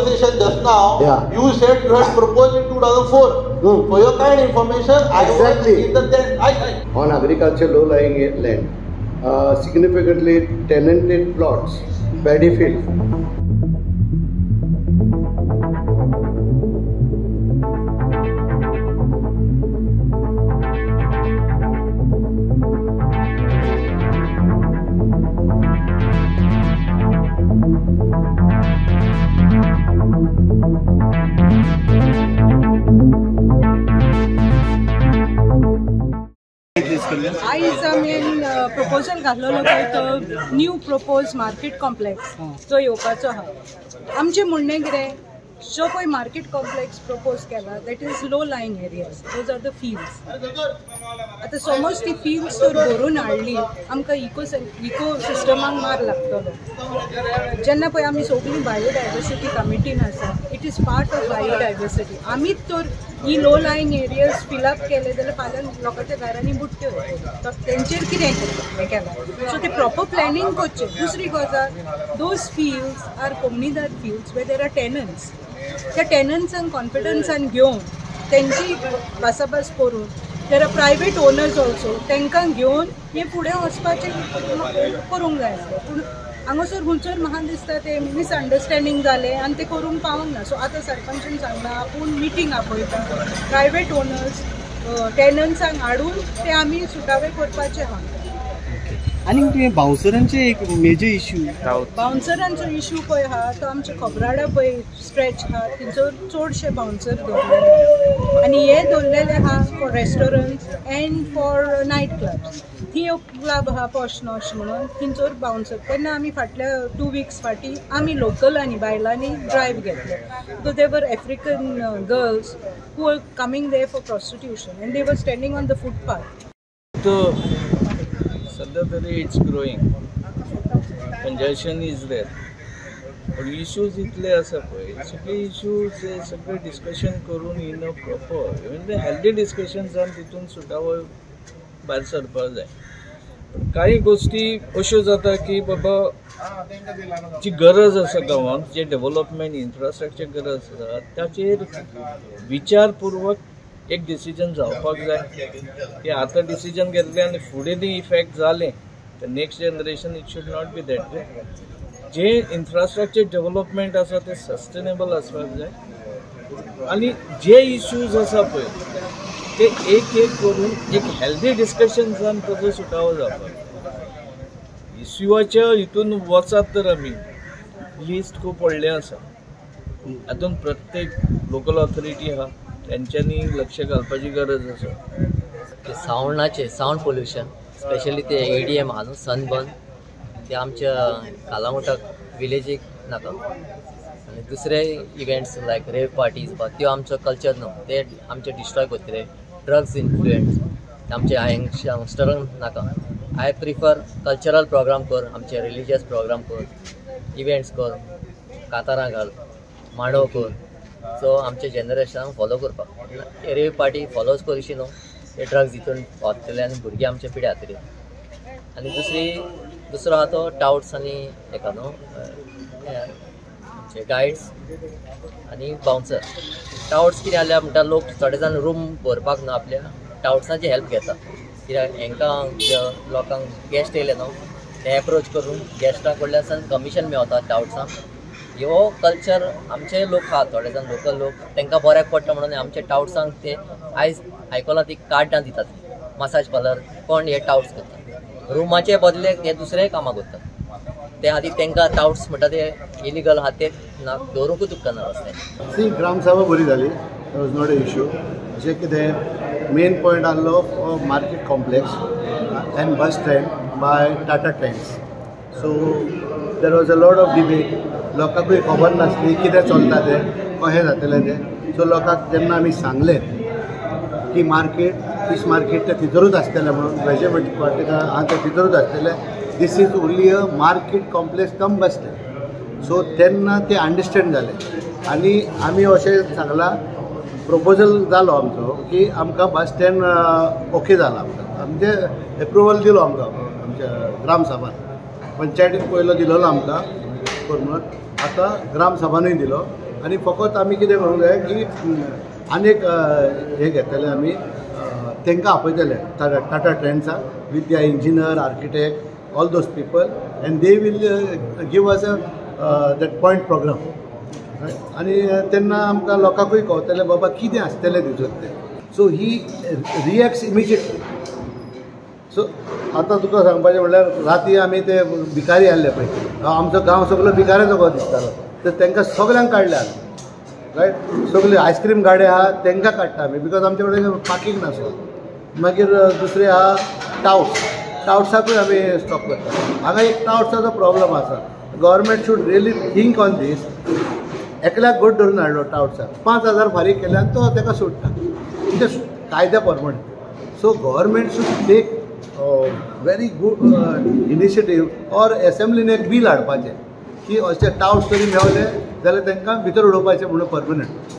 conversation just now, you said you had proposed in 2004. For your kind information, exactly. I was on agriculture low-lying land, significantly tenanted plots, paddy field. आयज आमी proposal घातलेलो पळय तो new propose market complex जो येवपाचो आहा। आमचें म्हणणें कितें, जो पळय मार्केट कॉम्प्लेक्स प्रपोज केला that is low lying areas, those are the fields. आतां समज ती फिल्ड्स तर भरून हाडली आमकां इको सिस्टमाक मार लागतलो। जेन्ना पळय आमी सगळीं बायोडायवर्सिटी कमिटीन आसा, it is part of biodiversity. आमीच तर ही लो लायंग एरियाज फिलअप केले जाल्यार फाल्यां लोकांच्या घरांनी बुट्ट्यो येतल्यो, तेंचेर कितें हें केलां। सो ते प्रॉपर प्लॅनिंग करचें। दुसरी गजाल, दोज फिल्ड्स आर कोमनीदार fields where there are tenants. त्या टेनंट्सांक कॉन्फिडन्सान घेवन तेंची भासाभास करून there are private owners also, तांकां घेवन हें फुडें वचपाचें करूंक जाय आसलें। पूण हांगासर खंयसर म्हाका दिसता ते मिसअंडरस्टँडींग जालें आनी ते करूंक पावंक ना। सो आतां सरपंचान सांगलां आपूण मिटींग आपयता, प्रायवेट ओनर्स टेनंट्सांक हाडून ते आमी सुटावे करपाचे आहा। आनी तुवें बाउन्सरांचे एक मेजर इश्यू, बाउन्सरांचो इश्यू पळय आहा तो आमचे खोबराडा पळय स्ट्रेच आहा थंयसर चडशे बाउन्सर दवरलेले आनी हे दवरलेले आहा for restaurants and for night clubs. थी एक क्लब आहा पॉश नॉश म्हणून, थंयसर बाउन्सर। तेन्ना आमी फाटल्या 2 weeks फाटीं आमी लोकल आनी बायलांनी ड्रायव्ह घेतले, बिकॉज दे वर African girls who were coming there for prostitution and they वर स्टँडींग ऑन द फुटपाथ। सध्या तरी it's growing, congestion is there, पण इश्यूज इतले आसा पळय, सगळे इश्यूज सगळे डिस्कशन करून in proper even healthy discussion जावन तितून सुटावो भायर सरपाक जाय। काही गोष्टी अश्यो जाता की बाबा जी गरज आसा गांवांत, जे डेव्हलपमेंट इन्फ्रास्ट्रक्चर गरज आसा ताचेर विचारपूर्वक एक डिसिजन जावपाक जाय की आतां डिसिजन घेतलें आनी फुडें ती इफेक्ट जालें तर next generation it should not be that way. जे इन्फ्रास्ट्रक्चर डेव्हलपमेंट आसा ते सस्टेनेबल आसपाक जाय आनी जे इश्यूज आसा पळय ते एक एक करून एक हेल्दी डिस्कशन जावन ताजो सुटावो जावपाक। इश्यूच्या हितून वचत तर आमी लिस्ट खूब व्हडलें आसा, हातूंत प्रत्येक लोकल ऑथॉरिटी आहा त्यांच्यानी लक्ष घालपाची गरज आसा। सावंड पोल्युशन स्पेशली ते ADM आहा न्हू सनबर्न, ते आमच्या कालामोटाक विलेजीक नाका। आनी दुसरे इव्हेंट्स लायक रेव पार्टीज त्यो आमचो कल्चर न्हू, ते आमचे डिस्ट्रॉय करतले। ड्रग्स इन्फ्लुएंस आमचे यंगस्टरांक नाका। आय प्रिफर कल्चरल प्रोग्राम कर, आमचे रिलिजियस प्रोग्राम कर, इव्हेंट्स कर, कातारां घाल, मांडो कर, सो आमचे जनरेशनाक फॉलो करपाक। रेव पार्टी फॉलोच करची न्हू, ते ड्रग्स हितून वतले आनी भुरगीं आमचे पिड्या खातीर। आनी दुसरो आहा तो टाउट्स आनी हेका न्हू गायड्स आनी बाउन्सर। टाउट्स कितें जाल्यार म्हणटा लोक थोडे जाण रूम भरपाक न्हू आपल्या टाउट्सांची हेल्प घेता, कित्याक हांकां लोकांक गेस्ट येयले न्हू ते एप्रोच करून गेस्टां कडल्यान कमिशन मेळता टाउट्सांक। ह्यो कल्चर आमचे लोक आहात थोडे जाण लोकल लोक, तांकां बऱ्याक पडटा म्हणून आमचे टाउट्सांक ते आयज आयकलां ती कार्डां दितात मसाज पार्लर, कोण हे टाउट्स करता रुमाचे बदले हे दुसरे कामां करतात। ते आदी तांकां टाउट्स म्हणटा ते इलिगल आहा ते दवरूंकूच उपकारना रस्ते। सी ग्रामसभा बरी जाली, that was not a issue. जे कितें मेन पॉयंट आहलो market complex end bus stand by Tata trains, so there was a lot of debate. लोकांकूय खबर नासली कितें चलता तें, कशें जातलें तें। सो लोकांक जेन्ना आमी सांगलें की मार्केट फिश मार्केट ते थितरूच आसतलें म्हणून, वेजिटेबल मार्केट आहा ते थितरूच आसतलें, this is only a market complex cum bus stand. So तेन्ना ते अंडरस्टँड जालें आनी आमी अशें सांगलां, प्रपोजल जालो आमचो की आमकां बस स्टँड ओके जाला, आमचे एप्रुवल दिलो आमकां आमच्या ग्रामसभान। पंचायतीन पयलो दिलोलो आमकां करून, आतां ग्रामसभानूय दिलो आनी फकत आमी कितें करूंक जाय की आनीक हे घेतले आमी तांकां आपयतले टाटा ट्रेंड्सा with the engineer architect all those people and they will give us that point program आनी तेन्ना आमकां लोकांकूय कळटलें बाबा कितें आसतलें तितून तें सो ही रिएक्ट्स इमिजिएटली. सो आतां तुका सांगपाचें म्हणल्यार राती आमी ते भिकारी आसले पळय आमचो गांव सगळो भिकाऱ्याचो गो दिसतालो तर तांकां सगळ्यांक काडले रायट. सगळे आयस्क्रीम गाडे आहा तांकां काडटा आमी बिकॉज आमचे कडेन पार्किंग नासलो. मागीर दुसरे आहा टाउट्साकूय आमी स्टॉप करता. हांगा एक टाउट्साचो प्रॉब्लम आसा. Government should really think on this. एकल्याक गोट धरून हाडलो टाउट्साक 5,000 फारीक केले आनी तो ताका सोडटा म्हणजे कायद्या प्रमाणे. So government should take very good initiative or एसेंब्लीन एक बील हाडपाचें की अशे टाउट्स तरी मेवले जाल्यार तांकां भितर उडोवपाचें म्हणून परमनंट.